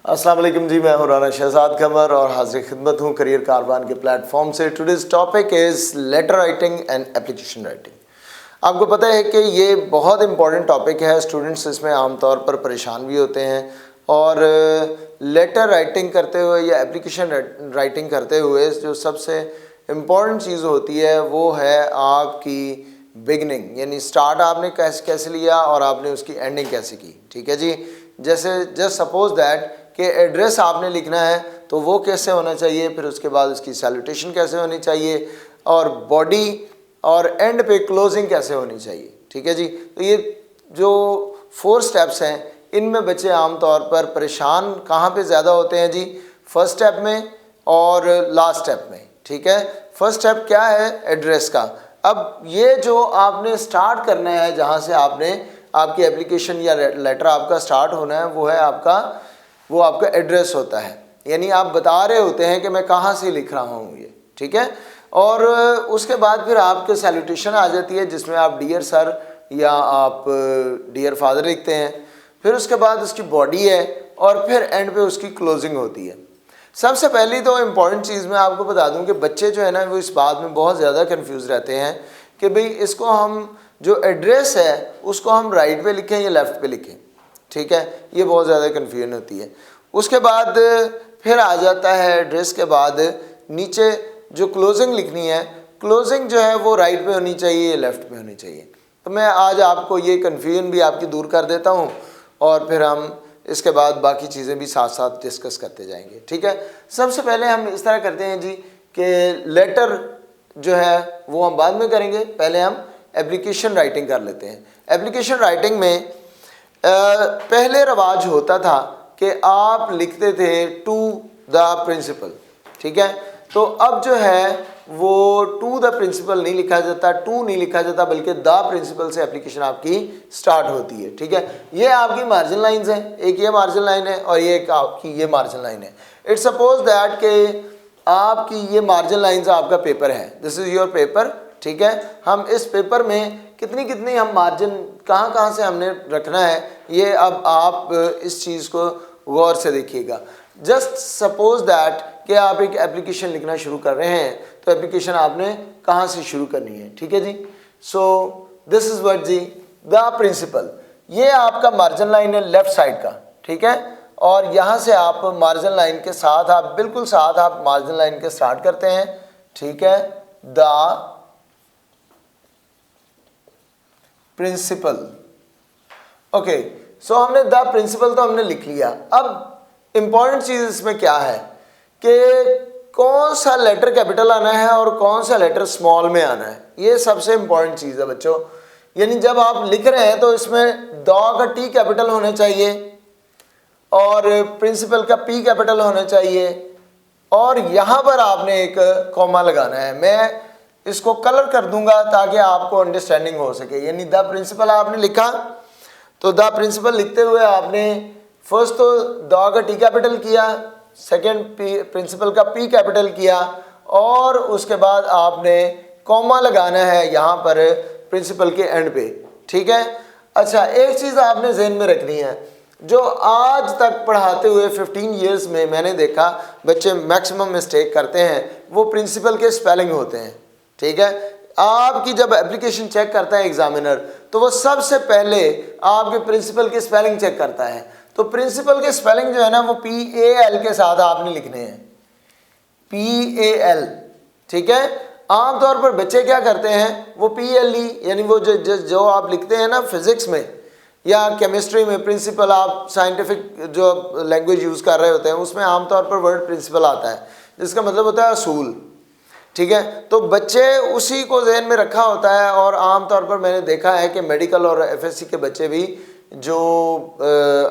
अस्सलाम वालेकुम जी, मैं हूं राना शहजाद कमर और हाजिर खिदमत हूं करियर कारवान के प्लेटफॉर्म से। Today's topic is letter writing and application writing. आपको पता है कि ये बहुत इंपॉर्टेंट टॉपिक है। स्टूडेंट्स इसमें आमतौर पर परेशान भी होते हैं और लेटर राइटिंग करते हुए या एप्लीकेशन राइटिंग करते हुए जो सबसे इम्पॉर्टेंट चीज़ होती है वो है आपकी बिगनिंग, यानी स्टार्ट आपने कैसे लिया और आपने उसकी एंडिंग कैसे की। ठीक है जी। जैसे जस्ट सपोज दैट कि एड्रेस आपने लिखना है तो वो कैसे होना चाहिए, फिर उसके बाद उसकी सैल्यूटेशन कैसे होनी चाहिए और बॉडी और एंड पे क्लोजिंग कैसे होनी चाहिए। ठीक है जी। तो ये जो 4 स्टेप्स हैं इनमें बच्चे आमतौर पर परेशान कहाँ पे ज़्यादा होते हैं जी, फर्स्ट स्टेप में और लास्ट स्टेप में। ठीक है। फर्स्ट स्टेप क्या है, एड्रेस का। अब ये जो आपने स्टार्ट करना है, जहाँ से आपने आपकी एप्लीकेशन या लेटर आपका स्टार्ट होना है वो है आपका एड्रेस होता है। यानी आप बता रहे होते हैं कि मैं कहाँ से लिख रहा हूँ ये। ठीक है। और उसके बाद फिर आपके सैल्यूटेशन आ जाती है जिसमें आप डियर सर या आप डियर फादर लिखते हैं। फिर उसके बाद उसकी बॉडी है और फिर एंड पे उसकी क्लोजिंग होती है। सबसे पहली तो इम्पॉर्टेंट चीज़ मैं आपको बता दूं कि बच्चे जो है ना वो इस बात में बहुत ज़्यादा कंफ्यूज रहते हैं कि भाई इसको हम जो एड्रेस है उसको हम राइट पे लिखें या लेफ़्ट पे लिखें। ठीक है। ये बहुत ज़्यादा कन्फ्यूजन होती है। उसके बाद फिर आ जाता है एड्रेस के बाद नीचे जो क्लोजिंग लिखनी है, क्लोजिंग जो है वो राइट पे होनी चाहिए या लेफ़्ट पे होनी चाहिए। तो मैं आज आपको ये कन्फ्यूजन भी आपकी दूर कर देता हूँ और फिर हम इसके बाद बाकी चीज़ें भी साथ साथ डिस्कस करते जाएंगे। ठीक है। सबसे पहले हम इस तरह करते हैं जी कि लेटर जो है वो हम बाद में करेंगे, पहले हम एप्लीकेशन राइटिंग कर लेते हैं। एप्लीकेशन राइटिंग में पहले रवाज होता था कि आप लिखते थे टू द प्रिंसिपल। ठीक है। तो अब जो है वो टू द प्रिंसिपल नहीं लिखा जाता, टू नहीं लिखा जाता, बल्कि द प्रिंसिपल से एप्लीकेशन आपकी स्टार्ट होती है। ठीक है। ये आपकी मार्जिन लाइंस हैं, एक ये मार्जिन लाइन है और ये एक आपकी ये मार्जिन लाइन है। इट्स सपोज दैट कि आपकी ये मार्जिन लाइंस आपका पेपर है, दिस इज़ योर पेपर। ठीक है। हम इस पेपर में कितनी हम मार्जिन कहाँ से हमने रखना है, ये अब आप इस चीज़ को गौर से देखिएगा। जस्ट सपोज दैट कि आप एक एप्लीकेशन लिखना शुरू कर रहे हैं तो एप्लीकेशन आपने कहाँ से शुरू करनी है। ठीक है जी। सो दिस इज़ व्हाट जी द प्रिंसिपल। ये आपका मार्जिन लाइन है लेफ्ट साइड का। ठीक है। और यहाँ से आप मार्जिन लाइन के साथ आप बिल्कुल साथ आप मार्जिन लाइन के स्टार्ट करते हैं। ठीक है। The principal. ओके। सो हमने द प्रिंसिपल तो हमने लिख लिया। अब इंपॉर्टेंट चीज़ इसमें क्या है कि कौन सा लेटर कैपिटल आना है और कौन सा लेटर स्मॉल में आना है, ये सबसे इंपॉर्टेंट चीज़ है बच्चों। यानी जब आप लिख रहे हैं तो इसमें द का टी कैपिटल होना चाहिए और प्रिंसिपल का पी कैपिटल होना चाहिए और यहाँ पर आपने एक कॉमा लगाना है। मैं इसको कलर कर दूंगा ताकि आपको अंडरस्टैंडिंग हो सके। यानी द प्रिंसिपल आपने लिखा तो द प्रिंसिपल लिखते हुए आपने फर्स्ट तो द का टी कैपिटल किया, सेकंड प्रिंसिपल का पी कैपिटल किया और उसके बाद आपने कॉमा लगाना है यहाँ पर प्रिंसिपल के एंड पे। ठीक है। अच्छा, एक चीज़ आपने जहन में रखनी है, जो आज तक पढ़ाते हुए 15 ईयर्स में मैंने देखा बच्चे मैक्सिमम मिस्टेक करते हैं वो प्रिंसिपल के स्पेलिंग होते हैं। ठीक है। आपकी जब एप्लीकेशन चेक करता है एग्जामिनर तो वो सबसे पहले आपके प्रिंसिपल की स्पेलिंग चेक करता है। तो प्रिंसिपल के स्पेलिंग जो है ना वो PAL के साथ आपने लिखने हैं, PAL। ठीक है। आमतौर पर बच्चे क्या करते हैं वो PLE, यानी वो जो आप लिखते हैं ना फिजिक्स में या केमिस्ट्री में प्रिंसिपल, आप साइंटिफिक जो लैंग्वेज यूज़ कर रहे होते हैं उसमें आमतौर पर वर्ड प्रिंसिपल आता है जिसका मतलब होता है असूल। ठीक है। तो बच्चे उसी को जहन में रखा होता है और आमतौर पर मैंने देखा है कि मेडिकल और FSC के बच्चे भी जो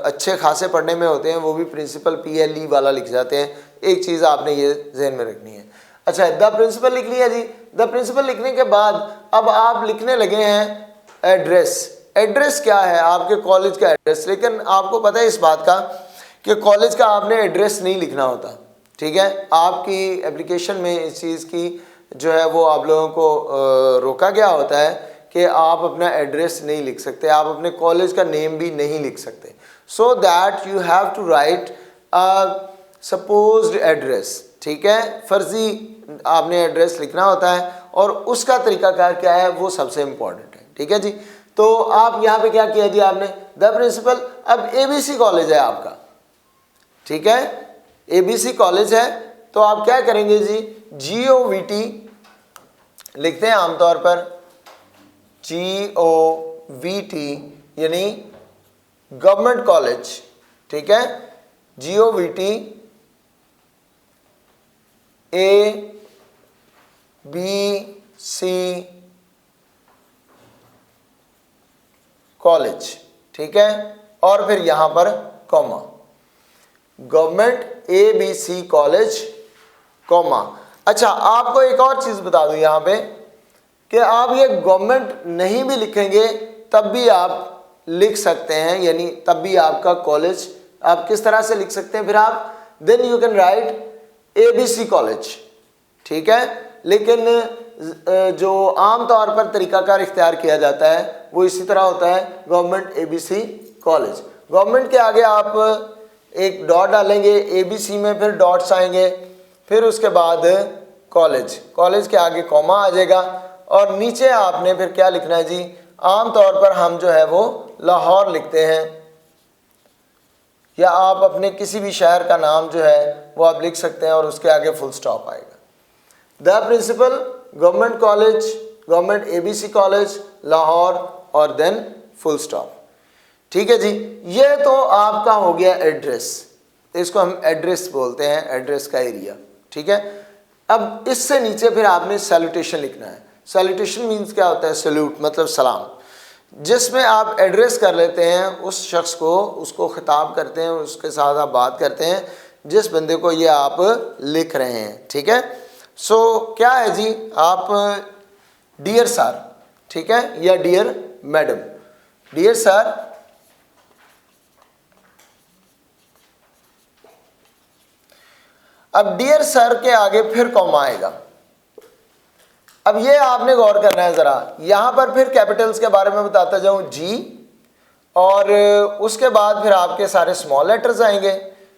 अच्छे खासे पढ़ने में होते हैं वो भी प्रिंसिपल PLE वाला लिख जाते हैं। एक चीज़ आपने ये जहन में रखनी है। अच्छा, द प्रिंसिपल लिख लिया जी। द प्रिंसिपल लिखने के बाद अब आप लिखने लगे हैं एड्रेस। एड्रेस क्या है, आपके कॉलेज का एड्रेस। लेकिन आपको पता है इस बात का कि कॉलेज का आपने एड्रेस नहीं लिखना होता। ठीक है। आपकी एप्लीकेशन में इस चीज़ की जो है वो आप लोगों को रोका गया होता है कि आप अपना एड्रेस नहीं लिख सकते, आप अपने कॉलेज का नेम भी नहीं लिख सकते। So that you have to write supposed address, ठीक है, फर्जी आपने एड्रेस लिखना होता है और उसका तरीकाकार क्या है वो सबसे इंपॉर्टेंट है, ठीक है जी। तो आप यहाँ पे क्या किया जी आपने, द प्रिंसिपल, अब ABC कॉलेज है आपका, ठीक है, ABC कॉलेज है, तो आप क्या करेंगे जी, GOVT लिखते हैं आमतौर पर, GOVT यानी गवर्नमेंट कॉलेज, ठीक है, GOVT ABC कॉलेज, ठीक है, और फिर यहां पर comma, government ABC college comma. अच्छा, आपको एक और चीज बता दूं यहां पे कि आप ये गवर्नमेंट नहीं भी लिखेंगे तब भी आप लिख सकते हैं, यानी तब भी आपका कॉलेज आप किस तरह से लिख सकते हैं, फिर आप then you can write ABC college, ठीक है। लेकिन जो आम तौर पर तरीकाकार इख्तियार किया जाता है वो इसी तरह होता है, गवर्नमेंट ABC कॉलेज। गवर्नमेंट के आगे आप एक डॉट डालेंगे, ABC में फिर डॉट्स आएंगे, फिर उसके बाद कॉलेज, कॉलेज के आगे कॉमा आ जाएगा और नीचे आपने फिर क्या लिखना है जी, आम तौर पर हम जो है वो लाहौर लिखते हैं, या आप अपने किसी भी शहर का नाम जो है वो आप लिख सकते हैं और उसके आगे फुल स्टॉप आएगा। The principal, government college, government ABC college Lahore और देन फुल स्टॉप, ठीक है जी। ये तो आपका हो गया एड्रेस, इसको हम एड्रेस बोलते हैं, एड्रेस का एरिया, ठीक है। अब इससे नीचे फिर आपने सैल्यूटेशन लिखना है। सैल्यूटेशन मीन्स क्या होता है, सैल्यूट मतलब सलाम, जिसमें आप एड्रेस कर लेते हैं उस शख्स को, उसको खिताब करते हैं, उसके साथ आप बात करते हैं जिस बंदे को ये आप लिख रहे हैं, ठीक है। सो क्या है जी, आप डियर सर, ठीक है, या डियर मैडम, डियर सर, अब डियर सर के आगे फिर कॉमा आएगा। अब ये आपने गौर करना है ज़रा, यहाँ पर फिर कैपिटल्स के बारे में बताता जाऊँ, G, और उसके बाद फिर आपके सारे स्मॉल लेटर्स आएंगे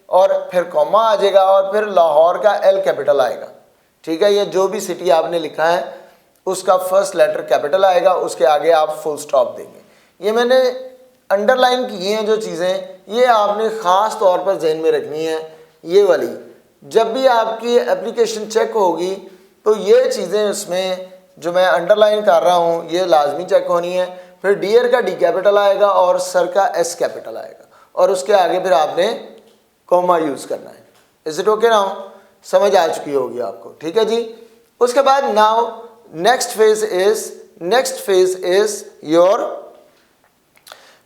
और फिर कॉमा आ जाएगा और फिर लाहौर का L कैपिटल आएगा, ठीक है। ये जो भी सिटी आपने लिखा है उसका फर्स्ट लेटर कैपिटल आएगा, उसके आगे आप फुल स्टॉप देंगे। ये मैंने अंडरलाइन की हैं जो चीज़ें, ये आपने ख़ास तौर पर जहन में रखनी है। ये वाली जब भी आपकी एप्लीकेशन चेक होगी तो ये चीज़ें उसमें जो मैं अंडरलाइन कर रहा हूँ ये लाजमी चेक होनी है। फिर डियर का D कैपिटल आएगा और सर का S कैपिटल आएगा और उसके आगे फिर आपने कॉमा यूज़ करना है। Is it okay now? समझ आ चुकी होगी आपको, ठीक है जी। उसके बाद now next phase is your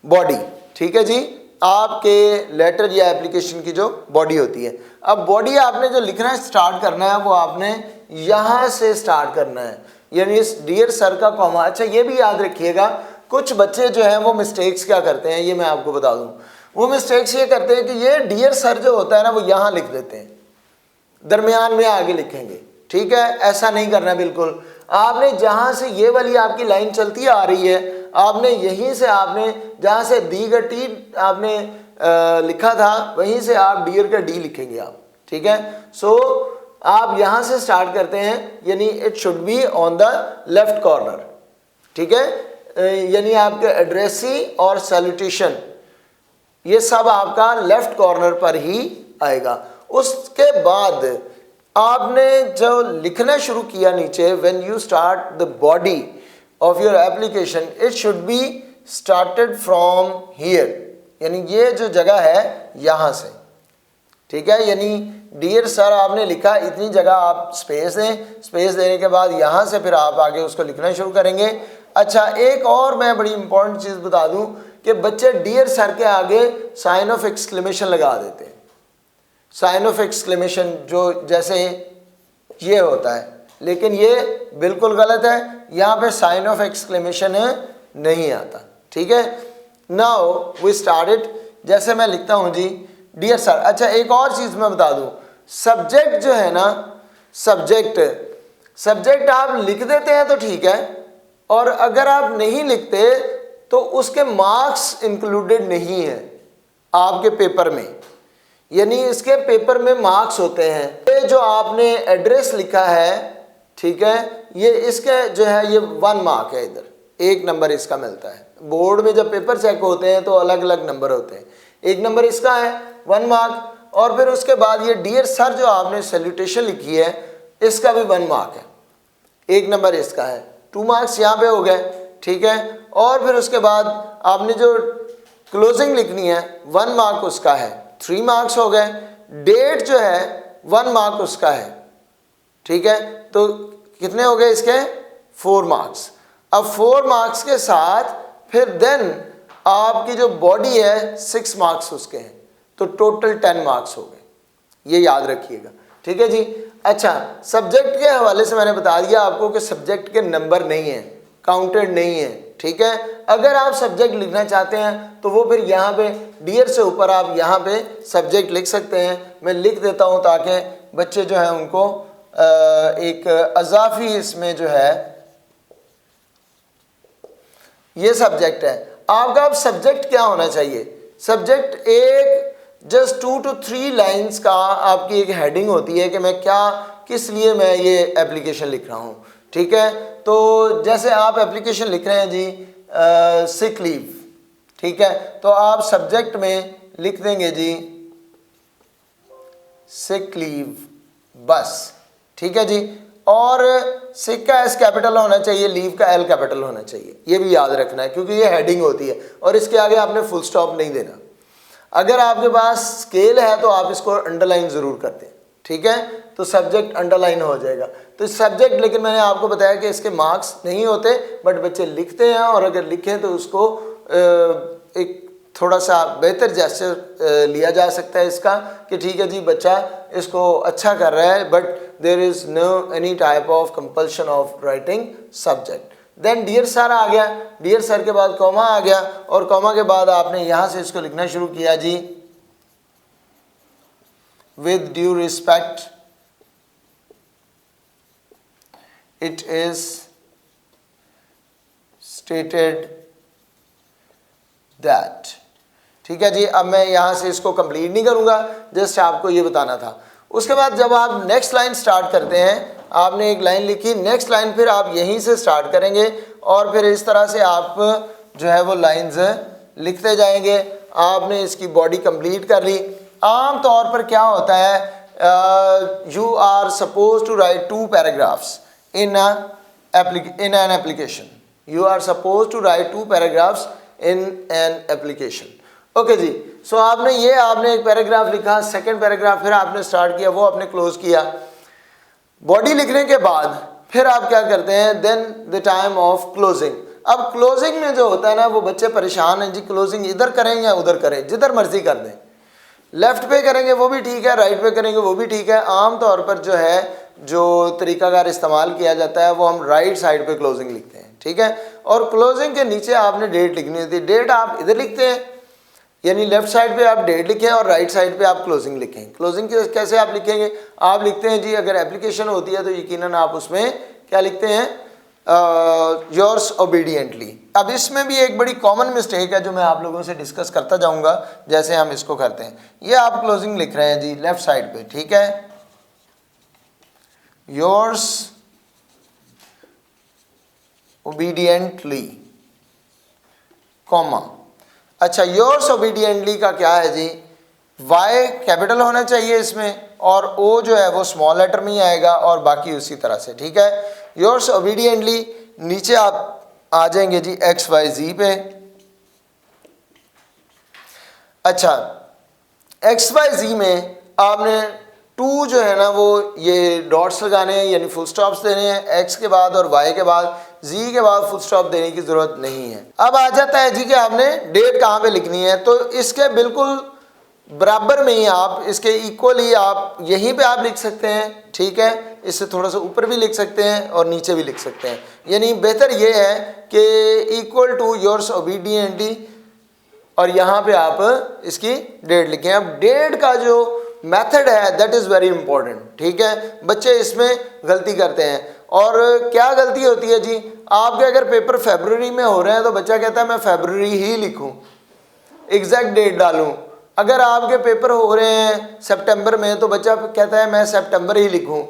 body, ठीक है जी। आपके लेटर या एप्लीकेशन की जो बॉडी होती है, अब बॉडी आपने जो लिखना है, स्टार्ट करना है, वो आपने यहाँ से स्टार्ट करना है, यानी इस डियर सर का कॉमा। अच्छा ये भी याद रखिएगा, कुछ बच्चे जो हैं वो मिस्टेक्स क्या करते हैं, ये मैं आपको बता दूं। वो मिस्टेक्स ये करते हैं कि ये डियर सर जो होता है ना वो यहाँ लिख देते हैं, दरमियान में आगे लिखेंगे, ठीक है। ऐसा नहीं करना बिल्कुल। आपने जहाँ से ये वाली आपकी लाइन चलती आ रही है, आपने यहीं से, आपने जहाँ से दी का टी आपने लिखा था वहीं से आप डियर का डी लिखेंगे आप, ठीक है। सो आप यहाँ से स्टार्ट करते हैं, यानी it should be on the left corner, ठीक है। यानी आपके एड्रेसी और सैल्यूटेशन ये सब आपका लेफ्ट कॉर्नर पर ही आएगा। उसके बाद आपने जो लिखना शुरू किया नीचे, when you start the body of your application it should be started from here, यानी ये जो जगह है यहाँ से, ठीक है। यानी डियर सर आपने लिखा, इतनी जगह आप स्पेस दें, स्पेस देने के बाद यहाँ से फिर आप आगे उसको लिखना शुरू करेंगे। अच्छा एक और मैं बड़ी इंपॉर्टेंट चीज़ बता दूं कि बच्चे डियर सर के आगे साइन ऑफ एक्सक्लेमेशन लगा देते हैं। साइन ऑफ एक्सक्लेमेशन जो जैसे ये होता है, लेकिन ये बिल्कुल गलत है, यहाँ पे साइन ऑफ एक्सक्लेमेशन नहीं आता, ठीक है। नाउ वी स्टार्टेड, जैसे मैं लिखता हूँ जी डियर सर। अच्छा एक और चीज़ मैं बता दूँ, सब्जेक्ट जो है ना, सब्जेक्ट आप लिख देते हैं तो ठीक है, और अगर आप नहीं लिखते तो उसके मार्क्स इंक्लूडेड नहीं है आपके पेपर में। यानी इसके पेपर में मार्क्स होते हैं। ये जो आपने एड्रेस लिखा है, ठीक है, ये इसका जो है ये 1 मार्क है, इधर 1 नंबर इसका मिलता है। बोर्ड में जब पेपर चेक होते हैं तो अलग अलग नंबर होते हैं, 1 नंबर इसका है 1 मार्क, और फिर उसके बाद ये डियर सर जो आपने सैल्यूटेशन लिखी है इसका भी 1 मार्क है, 1 नंबर इसका है, 2 मार्क्स यहाँ पे हो गए, ठीक है। और फिर उसके बाद आपने जो क्लोजिंग लिखनी है 1 मार्क उसका है, 3 मार्क्स हो गए। डेट जो है 1 मार्क उसका है, ठीक है, तो कितने हो गए इसके 4 मार्क्स। अब 4 मार्क्स के साथ फिर देन आपकी जो बॉडी है 6 मार्क्स उसके हैं, तो टोटल 10 मार्क्स हो गए, ये याद रखिएगा, ठीक है जी। अच्छा, सब्जेक्ट के हवाले से मैंने बता दिया आपको कि सब्जेक्ट के नंबर नहीं है, काउंटेड नहीं है, ठीक है। अगर आप सब्जेक्ट लिखना चाहते हैं तो वो फिर यहाँ पे डियर से ऊपर आप यहाँ पे सब्जेक्ट लिख सकते हैं। मैं लिख देता हूँ ताकि बच्चे जो है उनको एक अजाफी इसमें जो है ये सब्जेक्ट है आपका। अब सब्जेक्ट क्या होना चाहिए? सब्जेक्ट एक जस्ट 2 to 3 लाइंस का आपकी एक हेडिंग होती है कि मैं क्या, किस लिए मैं ये एप्लीकेशन लिख रहा हूँ, ठीक है। तो जैसे आप एप्लीकेशन लिख रहे हैं जी सिक लीव, ठीक है, तो आप सब्जेक्ट में लिख देंगे जी सिक लीव बस, ठीक है जी। और सिक का एस कैपिटल होना चाहिए, लीव का एल कैपिटल होना चाहिए, ये भी याद रखना है क्योंकि ये हेडिंग होती है और इसके आगे आपने फुल स्टॉप नहीं देना। अगर आपके पास स्केल है तो आप इसको अंडरलाइन ज़रूर करते हैं, ठीक है, तो सब्जेक्ट अंडरलाइन हो जाएगा। तो सब्जेक्ट, लेकिन मैंने आपको बताया कि इसके मार्क्स नहीं होते, बट बच्चे लिखते हैं और अगर लिखें तो उसको एक थोड़ा सा बेहतर जेस्चर लिया जा सकता है इसका कि ठीक है जी बच्चा इसको अच्छा कर रहा है, but there is no any type of compulsion of writing subject. Then dear sir आ गया, डियर सर के बाद कॉमा आ गया और कॉमा के बाद आपने यहाँ से इसको लिखना शुरू किया जी with due respect it is stated that, ठीक है जी। अब मैं यहाँ से इसको कंप्लीट नहीं करूँगा, जस्ट आपको ये बताना था। उसके बाद जब आप नेक्स्ट लाइन स्टार्ट करते हैं, आपने एक लाइन लिखी, नेक्स्ट लाइन फिर आप यहीं से स्टार्ट करेंगे और फिर इस तरह से आप जो है वो लाइंस लिखते जाएंगे। आपने इसकी बॉडी कंप्लीट कर ली। आम तौर पर क्या होता है, you are suppose to write 2 paragraphs in an application, you are suppose to write 2 paragraphs in an application, okay जी। सो आपने एक पैराग्राफ लिखा, सेकंड पैराग्राफ फिर आपने स्टार्ट किया, वो आपने क्लोज किया। बॉडी लिखने के बाद फिर आप क्या करते हैं, then the time of closing. अब क्लोजिंग में जो होता है ना, वो बच्चे परेशान हैं जी, क्लोजिंग इधर करें या उधर करें, जिधर मर्जी कर दें, लेफ्ट पे करेंगे वो भी ठीक है, राइट पे करेंगे वो भी ठीक है। आम तौर पर जो है जो तरीकाकार इस्तेमाल किया जाता है वो हम राइट साइड पे क्लोजिंग लिखते हैं, ठीक है। और क्लोजिंग के नीचे आपने डेट लिखनी होती है, डेट आप इधर लिखते हैं, यानी लेफ्ट साइड पे आप डेट लिखें और राइट साइड पे आप क्लोजिंग लिखें। क्लोजिंग कैसे आप लिखेंगे, आप लिखते हैं जी, अगर एप्लीकेशन होती है तो यकीनन आप उसमें क्या लिखते हैं, योर्स ओबीडियंटली। अब इसमें भी एक बड़ी कॉमन मिस्टेक है जो मैं आप लोगों से डिस्कस करता जाऊंगा जैसे हम इसको करते हैं। ये आप क्लोजिंग लिख रहे हैं जी लेफ्ट साइड पे, ठीक है, योर्स ओबीडियंटली कॉमा। अच्छा, योर्स ओबीडियंटली का क्या है जी, वाई कैपिटल होना चाहिए इसमें और ओ जो है वो स्मॉल लेटर में ही आएगा और बाकी उसी तरह से, ठीक है। योर्स ओबीडियंटली, नीचे आप आ जाएंगे जी XYZ पे। अच्छा, XYZ में आपने 2 जो है ना वो ये डॉट्स लगाने हैं, यानी फुल स्टॉप्स देने हैं, X के बाद और Y के बाद, Z के बाद फुल स्टॉप देने की ज़रूरत नहीं है। अब आ जाता है जी कि आपने डेट कहाँ पे लिखनी है, तो इसके बिल्कुल बराबर में ही आप इसके इक्वली आप यहीं पे आप लिख सकते हैं, ठीक है। इससे थोड़ा सा ऊपर भी लिख सकते हैं और नीचे भी लिख सकते हैं, यानी बेहतर ये है कि इक्वल टू योर्स ओबीडियंटली और यहाँ पे आप इसकी डेट लिखें। अब डेट का जो मेथड है दैट इज़ वेरी इंपॉर्टेंट, ठीक है। बच्चे इसमें गलती करते हैं और क्या गलती होती है जी, आपके अगर पेपर फरवरी में हो रहे हैं तो बच्चा कहता है मैं फरवरी ही लिखूँ, एग्जैक्ट डेट डालूँ, अगर आपके पेपर हो रहे हैं सितंबर में तो बच्चा कहता है मैं सितंबर ही लिखूं,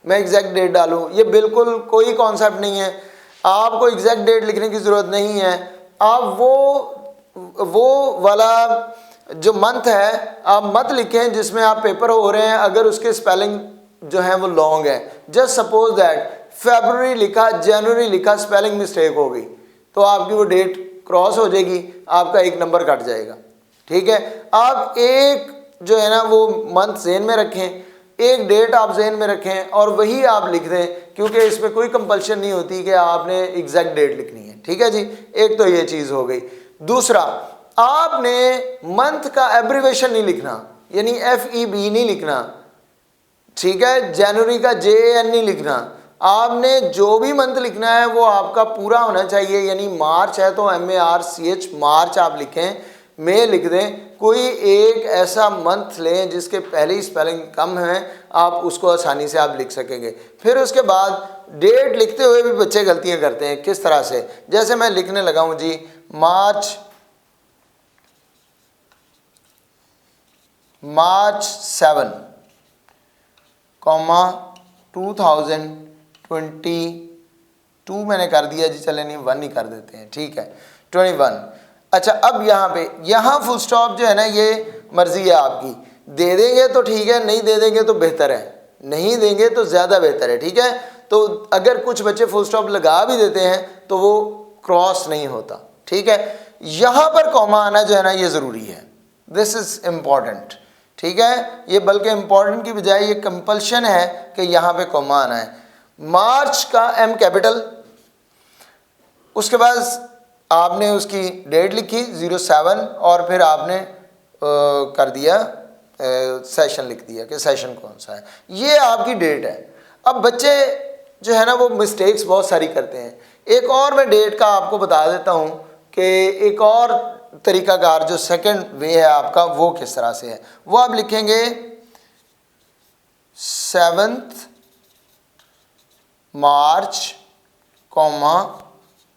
मैं एग्जैक्ट डेट डालूं, ये बिल्कुल कोई कॉन्सेप्ट नहीं है। आपको एग्जैक्ट डेट लिखने की ज़रूरत नहीं है। आप वो वाला जो मंथ है आप मत लिखें जिसमें आप पेपर हो रहे हैं, अगर उसके स्पेलिंग जो है वो लॉन्ग है। जस्ट सपोज दैट फरवरी लिखा, जनवरी लिखा, स्पेलिंग मिस्टेक हो गई तो आपकी वो डेट क्रॉस हो जाएगी, आपका एक नंबर कट जाएगा। ठीक है, आप एक जो है ना वो मंथ ज़हन में रखें, एक डेट आप जहन में रखें और वही आप लिख दें, क्योंकि इसमें कोई कंपल्शन नहीं होती कि आपने एग्जैक्ट डेट लिखनी है। ठीक है जी, एक तो ये चीज़ हो गई। दूसरा, आपने मंथ का एब्रीवेशन नहीं लिखना, यानी FEB नहीं लिखना। ठीक है, जनवरी का JAN नहीं लिखना। आपने जो भी मंथ लिखना है वो आपका पूरा होना चाहिए, यानी मार्च है तो MARCH मार्च आप लिखें, मई लिख दें। कोई एक ऐसा मंथ लें जिसके पहले ही स्पेलिंग कम है, आप उसको आसानी से आप लिख सकेंगे। फिर उसके बाद डेट लिखते हुए भी बच्चे गलतियां करते हैं। किस तरह से, जैसे मैं लिखने लगा हूं जी मार्च 7, 2022 मैंने कर दिया जी, चले नहीं 1 ही कर देते हैं। ठीक है, 21। अच्छा, अब यहाँ फुल स्टॉप जो है ना ये मर्जी है आपकी, दे देंगे तो ठीक है, नहीं दे देंगे तो बेहतर है, नहीं देंगे तो ज़्यादा बेहतर है। ठीक है, तो अगर कुछ बच्चे फुल स्टॉप लगा भी देते हैं तो वो क्रॉस नहीं होता। ठीक है, यहाँ पर कॉमा आना जो है ना ये ज़रूरी है, दिस इज़ इम्पॉर्टेंट। ठीक है, ये बल्कि इम्पॉर्टेंट की बजाय ये कंपल्शन है कि यहाँ पे कॉमा आना है। मार्च का M कैपिटल, उसके बाद आपने उसकी डेट लिखी 07 और फिर आपने कर दिया सेशन लिख दिया कि सेशन कौन सा है, ये आपकी डेट है। अब बच्चे जो है ना वो मिस्टेक्स बहुत सारी करते हैं। एक और मैं डेट का आपको बता देता हूँ कि एक और तरीकाकार जो सेकंड वे है आपका वो किस तरह से है। वो आप लिखेंगे 7 मार्च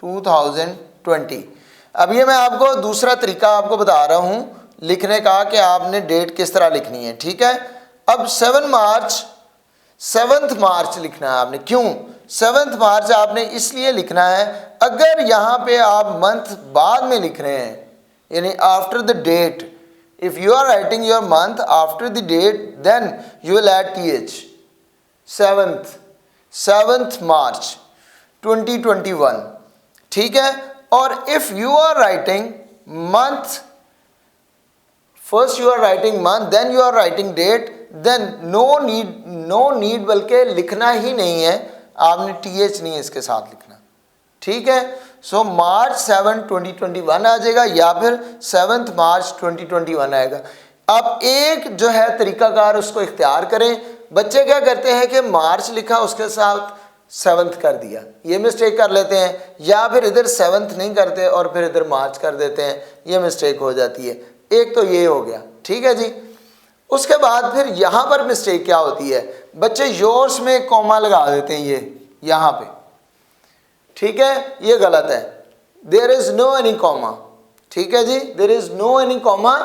2020। अब ये मैं आपको दूसरा तरीका आपको बता रहा हूँ लिखने का कि आपने डेट किस तरह लिखनी है। ठीक है, अब 7th मार्च लिखना है आपने। क्यों 7th मार्च आपने इसलिए लिखना है, अगर यहाँ पे आप मंथ बाद में लिख रहे हैं, यानी after the date, if you are writing your month after the date then you will add TH। 7th March 2021। ठीक है, और if you are writing month, first you are writing month then you are writing date, then no need बल्कि लिखना ही नहीं है, आपने TH नहीं इसके साथ लिखना। ठीक है, सो मार्च 7 2021 आ जाएगा या फिर 7th मार्च 2021 आएगा। आप एक जो है तरीकाकार उसको इख्तियार करें। बच्चे क्या करते हैं कि मार्च लिखा उसके साथ 7th कर दिया, ये मिस्टेक कर लेते हैं, या फिर इधर 7th नहीं करते और फिर इधर मार्च कर देते हैं, ये मिस्टेक हो जाती है। एक तो ये हो गया। ठीक है जी, उसके बाद फिर यहाँ पर मिस्टेक क्या होती है, बच्चे योर्स में कॉमा लगा देते हैं ये यहाँ पे। ठीक है, ये गलत है, there is no any comma. ठीक है जी, there is no any comma.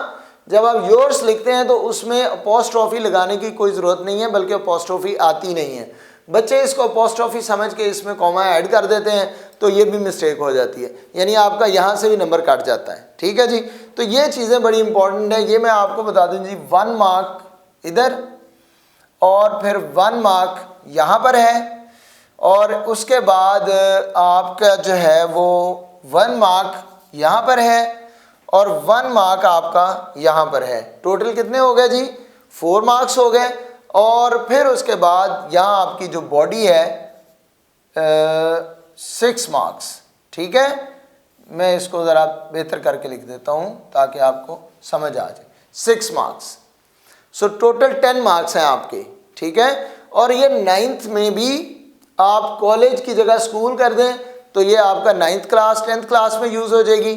जब आप योर्स लिखते हैं तो उसमें अपोस्ट्रोफी लगाने की कोई ज़रूरत नहीं है, बल्कि अपोस्ट्रोफी आती नहीं है। बच्चे इसको अपोस्ट्रोफी समझ के इसमें कॉमा ऐड कर देते हैं तो ये भी मिस्टेक हो जाती है, यानी आपका यहाँ से भी नंबर कट जाता है। ठीक है जी, तो ये चीज़ें बड़ी इंपॉर्टेंट है। ये मैं आपको बता दूँ जी, 1 मार्क इधर और फिर 1 मार्क यहाँ पर है, और उसके बाद आपका जो है वो 1 मार्क यहाँ पर है और 1 मार्क आपका यहाँ पर है। टोटल कितने हो गए जी, 4 मार्क्स हो गए। और फिर उसके बाद यहाँ आपकी जो बॉडी है 6 मार्क्स। ठीक है, मैं इसको ज़रा बेहतर करके लिख देता हूँ ताकि आपको समझ आ जाए। 6 मार्क्स, सो टोटल 10 मार्क्स हैं आपके। ठीक है, और ये 9th में भी आप कॉलेज की जगह स्कूल कर दें तो ये आपका 9th क्लास 10th क्लास में यूज़ हो जाएगी,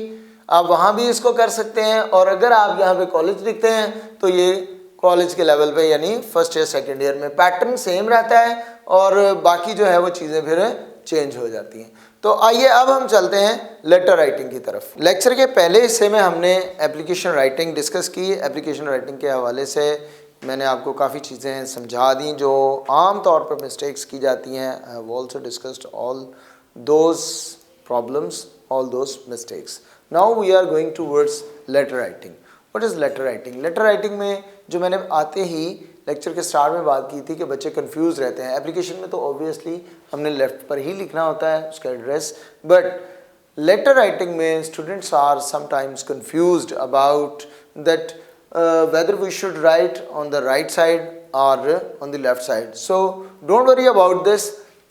आप वहाँ भी इसको कर सकते हैं। और अगर आप यहाँ पे कॉलेज लिखते हैं तो ये कॉलेज के लेवल पे, यानी फर्स्ट ईयर सेकेंड ईयर में पैटर्न सेम रहता है और बाकी जो है वो चीज़ें फिर चेंज हो जाती हैं। तो आइए अब हम चलते हैं लेटर राइटिंग की तरफ। लेक्चर के पहले हिस्से में हमने एप्लीकेशन राइटिंग डिस्कस की। एप्लीकेशन राइटिंग के हवाले से मैंने आपको काफ़ी चीज़ें समझा दी जो आम तौर पर मिस्टेक्स की जाती हैं। I have also discussed all those problems, all those mistakes. Now we are going towards letter writing. What is letter writing? Letter writing में जो मैंने आते ही लेक्चर के स्टार्ट में बात की थी कि बच्चे कंफ्यूज रहते हैं। एप्लीकेशन में तो ऑब्वियसली हमने लेफ्ट पर ही लिखना होता है उसका एड्रेस, बट लेटर राइटिंग में students are sometimes confused about that whether we should write on the right side or on the left side. So don't worry about this.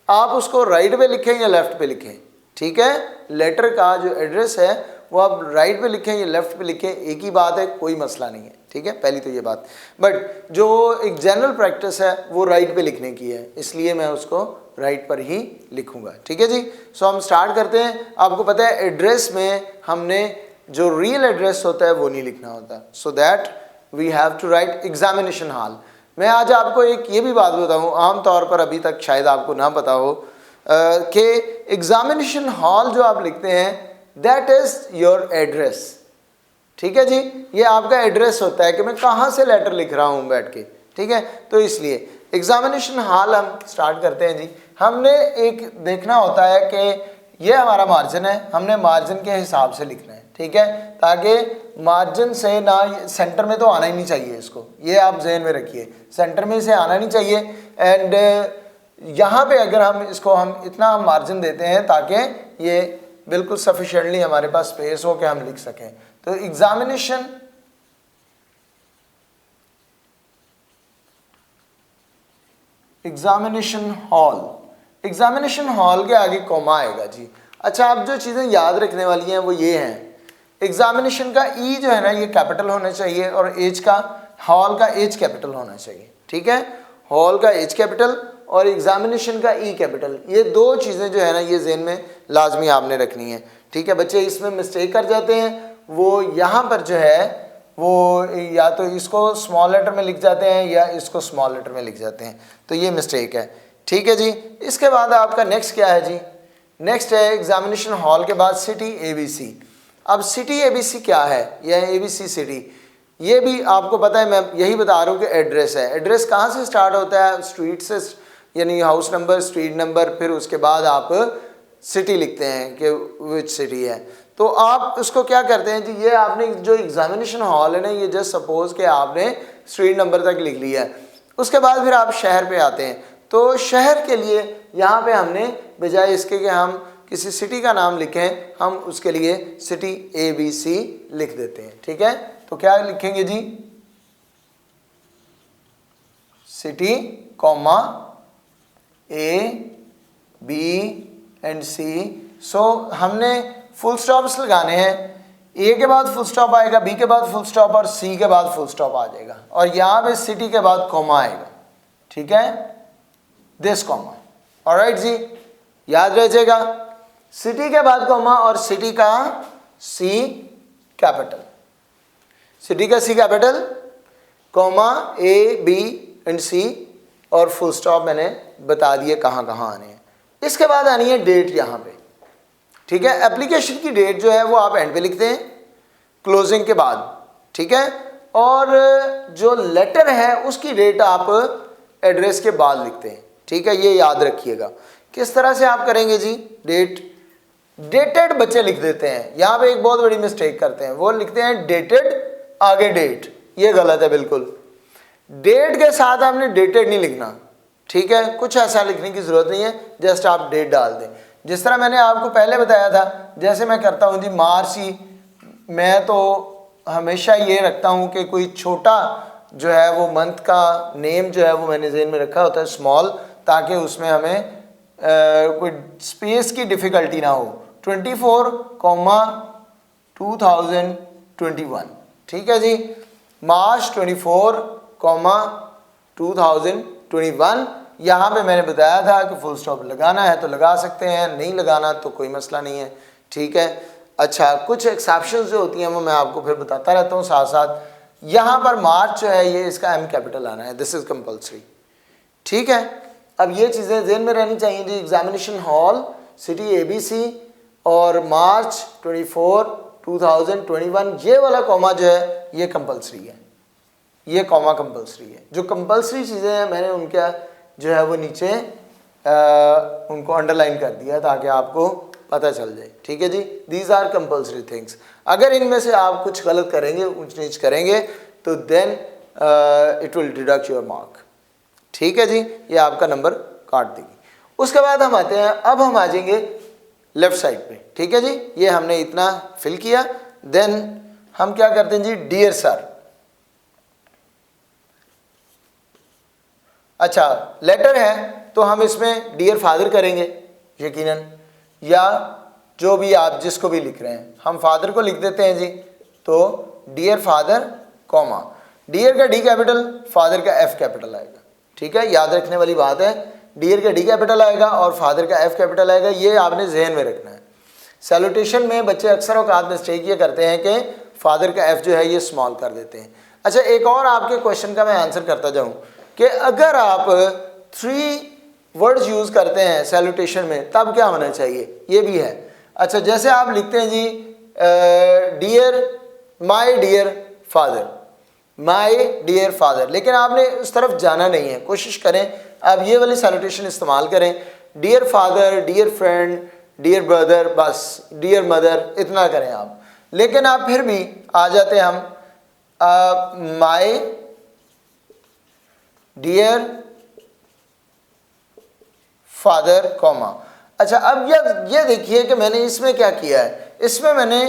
आप उसको राइट पे लिखें या लेफ्ट पे लिखें, ठीक है। लेटर का जो एड्रेस है वो आप राइट पे लिखें या लेफ्ट पे लिखें, एक ही बात है, कोई मसला नहीं है, ठीक है। पहली तो ये बात, बट जो एक जनरल प्रैक्टिस है वो राइट पे लिखने की है, इसलिए मैं उसको राइट पर ही लिखूंगा, ठीक है जी। सो हम स्टार्ट करते हैं। आपको पता है एड्रेस में हमने जो रियल एड्रेस होता है वो नहीं लिखना होता, so that we have to write examination hall. मैं आज आपको एक ये भी बात बताऊँ, आम तौर पर अभी तक शायद आपको ना पता हो कि एग्जामिनेशन हॉल जो आप लिखते हैं दैट इज़ योर एड्रेस, ठीक है जी। ये आपका एड्रेस होता है कि मैं कहाँ से लेटर लिख रहा हूँ बैठ के, ठीक है। तो इसलिए एग्जामिनेशन हॉल हम स्टार्ट करते हैं जी। हमने एक देखना होता है कि ये हमारा मार्जिन है, हमने मार्जिन के हिसाब से लिखना है, ठीक है, ताकि मार्जिन से ना सेंटर में तो आना ही नहीं चाहिए इसको, ये आप जहन में रखिए, सेंटर में से आना नहीं चाहिए। एंड यहाँ पे अगर हम इसको हम इतना मार्जिन देते हैं ताकि ये बिल्कुल सफिशिएंटली हमारे पास स्पेस हो कि हम लिख सकें। तो एग्जामिनेशन हॉल के आगे कॉमा आएगा जी। अच्छा, अब जो चीज़ें याद रखने वाली हैं वो ये हैं, एग्जामिनेशन का ई जो है ना ये कैपिटल होना चाहिए और एच का, हॉल का एच कैपिटल होना चाहिए, ठीक है। हॉल का एच कैपिटल और एग्जामिनेशन का ई कैपिटल, ये दो चीज़ें जो है ना ये ज़हन में लाजमी आपने रखनी है, ठीक है। बच्चे इसमें मिस्टेक कर जाते हैं, वो यहाँ पर जो है वो या तो इसको स्मॉल लेटर में लिख जाते हैं या इसको स्मॉल लेटर में लिख जाते हैं, तो ये मिस्टेक है, ठीक है जी। इसके बाद आपका नेक्स्ट क्या है जी? नेक्स्ट है एग्जामिनेशन हॉल के बाद सिटी ABC। अब सिटी ABC क्या है? यह ABC सिटी, ये भी आपको पता है, मैं यही बता रहा हूँ कि एड्रेस है। एड्रेस कहाँ से स्टार्ट होता है? स्ट्रीट से, यानी हाउस नंबर, स्ट्रीट नंबर, फिर उसके बाद आप सिटी लिखते हैं कि विच सिटी है। तो आप उसको क्या करते हैं जी, ये आपने जो एग्जामिनेशन हॉल है ना, ये जस्ट सपोज कि आपने स्ट्रीट नंबर तक लिख लिया है, उसके बाद फिर आप शहर पे आते हैं। तो शहर के लिए यहाँ पे हमने बजाय इसके कि हम किसी सिटी का नाम लिखें, हम उसके लिए सिटी ABC लिख देते हैं, ठीक है। तो क्या लिखेंगे जी? City comma A B and C। So हमने फुल स्टॉप्स लगाने हैं, ए के बाद फुल स्टॉप आएगा, बी के बाद फुल स्टॉप और सी के बाद फुल स्टॉप आ जाएगा, और यहाँ पे सिटी के बाद कॉमा आएगा, ठीक है, दिस कॉमा। ऑलराइट जी, याद रखिएगा, सिटी के बाद कॉमा और सिटी का सी कैपिटल, सिटी का C capital, comma A B and C और फुल स्टॉप मैंने बता दिए कहाँ कहाँ आने हैं। इसके बाद आनी है डेट यहाँ पे, ठीक है। एप्लीकेशन की डेट जो है वो आप एंड पे लिखते हैं क्लोजिंग के बाद, ठीक है, और जो लेटर है उसकी डेट आप एड्रेस के बाद लिखते हैं, ठीक है। ये याद रखिएगा। किस तरह से आप करेंगे जी? डेटेड बच्चे लिख देते हैं, यहाँ पे एक बहुत बड़ी मिस्टेक करते हैं, वो लिखते हैं डेटेड आगे डेट, ये गलत है बिल्कुल। डेट के साथ आपने डेटेड नहीं लिखना, ठीक है, कुछ ऐसा लिखने की ज़रूरत नहीं है, जस्ट आप डेट डाल दें। जिस तरह मैंने आपको पहले बताया था, जैसे मैं करता हूँ जी मार्च ही, मैं तो हमेशा ये रखता हूँ कि कोई छोटा जो है वो मंथ का नेम जो है वो मैंने ज़हन में रखा होता है स्मॉल, ताकि उसमें हमें कोई स्पेस की डिफ़िकल्टी ना हो। 24,2021, ठीक है जी, मार्च 24,2021। यहाँ पे मैंने बताया था कि फुल स्टॉप लगाना है तो लगा सकते हैं, नहीं लगाना तो कोई मसला नहीं है, ठीक है। अच्छा, कुछ एक्सेप्शंस जो होती हैं वो मैं आपको फिर बताता रहता हूँ साथ साथ। यहाँ पर मार्च जो है ये इसका M कैपिटल आना है, दिस इज़ कंपल्सरी, ठीक है। अब ये चीज़ें ज़हन में रहनी चाहिए जी। एग्जामिनेशन हॉल सिटी ABC और मार्च 24 2021 ये वाला कॉमा जो है ये कंपलसरी है, ये कॉमा कंपलसरी है। जो कंपलसरी चीज़ें हैं मैंने उनका जो है वो नीचे उनको अंडरलाइन कर दिया ताकि आपको पता चल जाए, ठीक है जी। These are compulsory things. अगर इनमें से आप कुछ गलत करेंगे, ऊंच नीच करेंगे तो then it will deduct your mark, ठीक है जी। ये आपका नंबर काट देगी। उसके बाद हम आते हैं, अब हम आ जाएंगे लेफ्ट साइड पे, ठीक है जी। ये हमने इतना फिल किया, देन हम क्या करते हैं जी, डियर सर। अच्छा लेटर है तो हम इसमें डियर फादर करेंगे यकीनन, या जो भी आप जिसको भी लिख रहे हैं, हम फादर को लिख देते हैं जी। तो डियर फादर कॉमा, डियर का डी कैपिटल, फादर का एफ कैपिटल आएगा, ठीक है। याद रखने वाली बात है, डियर का डी कैपिटल आएगा और फादर का एफ कैपिटल आएगा, ये आपने जहन में रखना है। सैल्यूटेशन में बच्चे अक्सर औकात मिस्टेक ये करते हैं कि फादर का एफ जो है ये स्मॉल कर देते हैं। अच्छा एक और आपके क्वेश्चन का मैं आंसर करता जाऊं कि अगर आप 3 वर्ड्स यूज़ करते हैं सैल्यूटेशन में तब क्या होना चाहिए, ये भी है। अच्छा जैसे आप लिखते हैं जी dear my dear father, my dear father, लेकिन आपने उस तरफ जाना नहीं है। कोशिश करें आप ये वाली सैल्यूटेशन इस्तेमाल करें, dear father, dear friend, dear brother, बस डियर मदर इतना करें आप। लेकिन आप फिर भी आ जाते हैं हम माय डियर फादर कॉमा। अच्छा अब ये देखिए कि मैंने इसमें क्या किया है, इसमें मैंने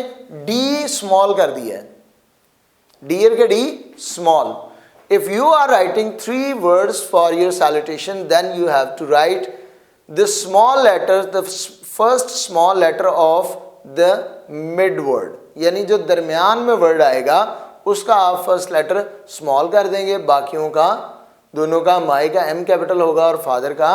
डी स्मॉल कर दिया है, डियर के D small. If you are writing 3 words for your salutation then you have to write the small letter, the first small letter of the mid word, यानी जो दरमियान में वर्ड आएगा उसका आप फर्स्ट लेटर स्मॉल कर देंगे, बाकियों का दोनों का, माई का एम कैपिटल होगा और फादर का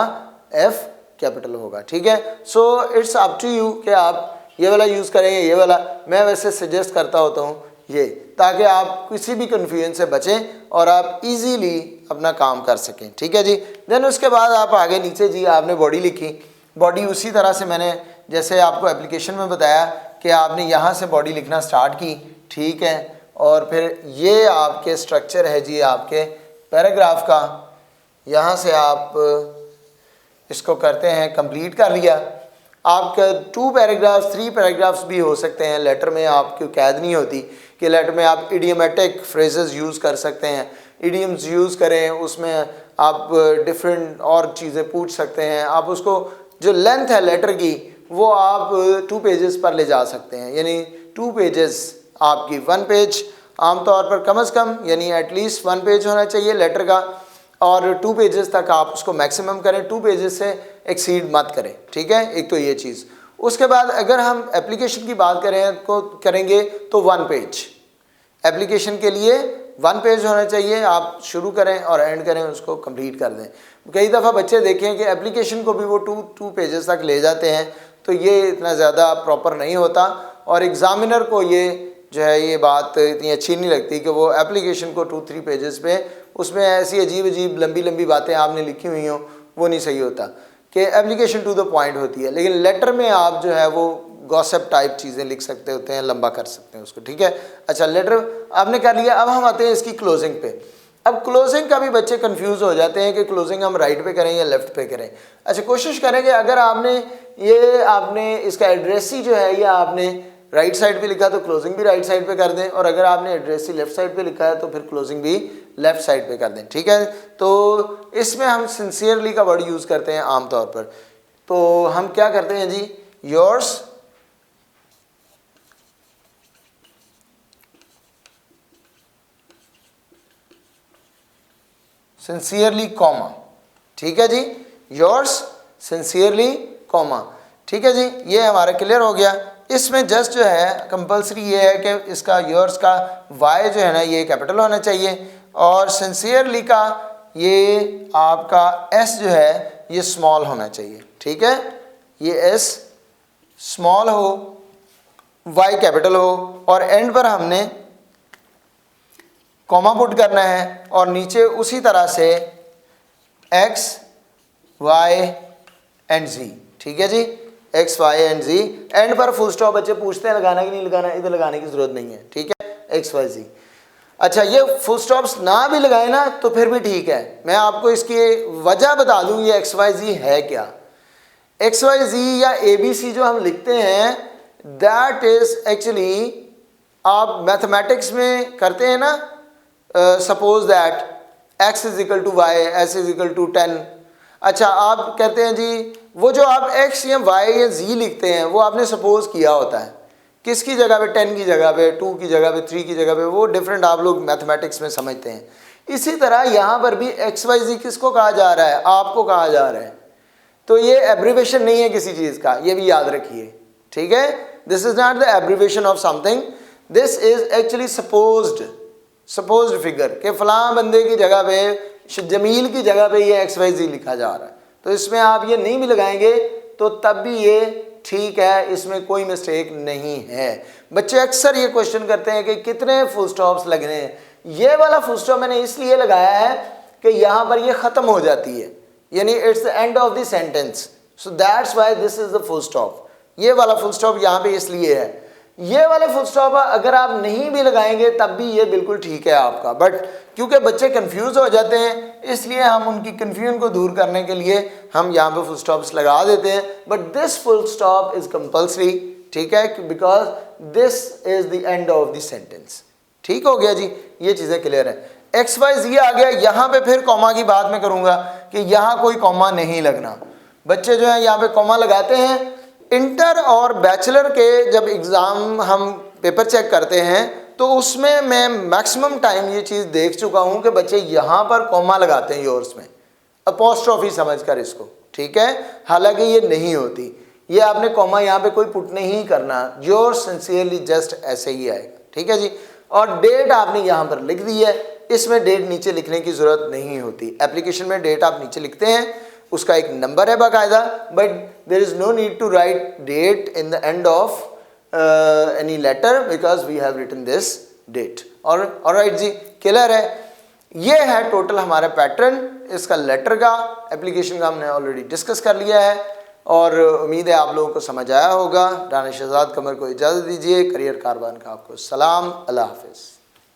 एफ कैपिटल होगा, ठीक है। So it's up to you कि आप ये वाला यूज़ करेंगे ये वाला। मैं वैसे सजेस्ट करता होता हूँ ये, ताकि आप किसी भी कन्फ्यूजन से बचें और आप इजीली अपना काम कर सकें, ठीक है जी। देन उसके बाद आप आगे नीचे जी आपने बॉडी लिखी, बॉडी उसी तरह से मैंने जैसे आपको एप्लीकेशन में बताया कि आपने यहाँ से बॉडी लिखना स्टार्ट की, ठीक है। और फिर ये आपके स्ट्रक्चर है जी आपके पैराग्राफ का, यहाँ से आप इसको करते हैं कंप्लीट कर लिया। आपका 2 पैराग्राफ्स 3 पैराग्राफ्स भी हो सकते हैं, लेटर में आपकी कैद नहीं होती कि लेटर में आप इडियमेटिक फ्रेजेस यूज़ कर सकते हैं, इडियम्स यूज़ करें, उसमें आप डिफरेंट और चीज़ें पूछ सकते हैं। आप उसको जो लेंथ है लेटर की वो आप 2 पेजेस पर ले जा सकते हैं, यानी 2 पेजेस आपकी 1 पेज आमतौर पर कम से कम यानी एटलीस्ट 1 पेज होना चाहिए लेटर का, और 2 पेजेस तक आप उसको मैक्सिमम करें, 2 पेजेस से एक्सीड मत करें, ठीक है। एक तो ये चीज़। उसके बाद अगर हम एप्लीकेशन की बात करेंगे तो 1 पेज एप्लीकेशन के लिए 1 पेज होना चाहिए। आप शुरू करें और एंड करें, उसको कंप्लीट कर दें। कई दफ़ा बच्चे देखें कि एप्लीकेशन को भी वो 2 पेजेस तक ले जाते हैं, तो ये इतना ज़्यादा प्रॉपर नहीं होता और एग्ज़ामिनर को ये जो है ये बात इतनी अच्छी नहीं लगती कि वो एप्लीकेशन को 2-3 पेजेस पे उसमें ऐसी अजीब अजीब लंबी लंबी बातें आपने लिखी हुई हों, वो नहीं सही होता कि एप्लीकेशन टू द पॉइंट होती है। लेकिन लेटर में आप जो है वो गॉसिप टाइप चीज़ें लिख सकते होते हैं, लंबा कर सकते हैं उसको, ठीक है। अच्छा लेटर आपने कर लिया, अब हम आते हैं इसकी क्लोजिंग पे। अब क्लोजिंग का भी बच्चे कंफ्यूज हो जाते हैं कि क्लोजिंग हम राइट पे करें या लेफ़्ट पे करें। अच्छा कोशिश करें कि अगर आपने इसका एड्रेस ही जो है या आपने राइट साइड पे लिखा तो क्लोजिंग भी राइट साइड पे कर दें, और अगर आपने एड्रेस ही लेफ्ट साइड पे लिखा है तो फिर क्लोजिंग भी लेफ्ट साइड पे कर दें, ठीक है। तो इसमें हम सिंसियरली का वर्ड यूज़ करते हैं आमतौर पर। तो हम क्या करते हैं जी, योर्स सिंसियरली कॉमा, ठीक है जी, योर्स सिंसियरली कॉमा, ठीक है जी। ये हमारा क्लियर हो गया। इसमें जस्ट जो है कंपलसरी ये है कि इसका योर्स का वाई जो है ना ये कैपिटल होना चाहिए, और सिंसियरली का ये आपका एस जो है ये स्मॉल होना चाहिए, ठीक है। ये एस स्मॉल हो, वाई कैपिटल हो, और एंड पर हमने कॉमा पुट करना है और नीचे उसी तरह से एक्स वाई एंड जी, ठीक है जी। X Y and Z. And पर फुल स्टॉप बच्चे पूछते हैं लगाना कि नहीं लगाना, इधर लगाने की जरूरत नहीं है, ठीक है, एक्स वाई जी। अच्छा, ये फुल स्टॉप्स ना भी लगाए ना तो फिर भी ठीक है, मैं आपको इसकी वजह बता दूं ये एक्स वाई जी है क्या। एक्स वाई जी या ए बी सी जो हम लिखते हैं, दैट इज एक्चुअली, आप मैथमेटिक्स में करते हैं ना, suppose that x is equal to y, s is equal to 10। अच्छा, आप कहते हैं जी वो जो आप x या y या z लिखते हैं वो आपने सपोज किया होता है, किसकी जगह पे, 10 की जगह पे, 2 की जगह पे, 3 की जगह पे, वो डिफरेंट आप लोग मैथमेटिक्स में समझते हैं। इसी तरह यहाँ पर भी एक्स वाई जी किसको कहा जा रहा है, आपको कहा जा रहा है। तो ये एब्रीवेशन नहीं है किसी चीज़ का, ये भी याद रखिए, ठीक है। This is not the abbreviation of something, this is actually supposed figure के फलां बंदे की जगह पे, जमील की जगह पे ये एक्स वाई जी लिखा जा रहा है। तो इसमें आप ये नहीं भी लगाएंगे तो तब भी ये ठीक है, इसमें कोई मिस्टेक नहीं है। बच्चे अक्सर ये क्वेश्चन करते हैं कि कितने फुल स्टॉप्स लगने हैं। ये वाला फुल स्टॉप मैंने इसलिए लगाया है कि यहाँ पर ये ख़त्म हो जाती है, यानी it's the end of the sentence, so that's why this is the full stop. ये वाला फुल स्टॉप यहाँ पे इसलिए है। ये वाले फुल स्टॉप अगर आप नहीं भी लगाएंगे तब भी ये बिल्कुल ठीक है आपका, बट क्योंकि बच्चे कंफ्यूज हो जाते हैं इसलिए हम उनकी कंफ्यूजन को दूर करने के लिए हम यहाँ पे फुल स्टॉप्स लगा देते हैं। But this full stop is compulsory, ठीक है, because this is the end of the sentence. ठीक हो गया जी, ये चीज़ें क्लियर है। एक्स वाई जी आ गया, यहाँ पे फिर कॉमा की बात मैं करूँगा कि यहाँ कोई कॉमा नहीं लगना। बच्चे जो है यहाँ पे कॉमा लगाते हैं। इंटर और बैचलर के जब एग्ज़ाम हम पेपर चेक करते हैं तो उसमें मैं मैक्सिमम टाइम ये चीज़ देख चुका हूँ कि बच्चे यहाँ पर कॉमा लगाते हैं योर्स में, अपॉस्ट्रोफी समझकर इसको, ठीक है, हालांकि ये नहीं होती। ये आपने कॉमा यहाँ पे कोई पुट नहीं करना, योर्स सिंसियरली जस्ट ऐसे ही आएगा, ठीक है जी। और डेट आपने यहाँ पर लिख दी है, इसमें डेट नीचे लिखने की ज़रूरत नहीं होती। एप्लीकेशन में डेट आप नीचे लिखते हैं, उसका एक नंबर है बाकायदा, but there is no need to write date in the end of any letter because we have written this date. और ऑलराइट जी, क्लियर है। ये है टोटल हमारा पैटर्न इसका लेटर का, एप्लीकेशन का हमने ऑलरेडी डिस्कस कर लिया है और उम्मीद है आप लोगों को समझ आया होगा। राना शहजाद कमर को इजाज़त दीजिए। करियर कारवान का आपको सलाम, अल्लाह हाफिज़।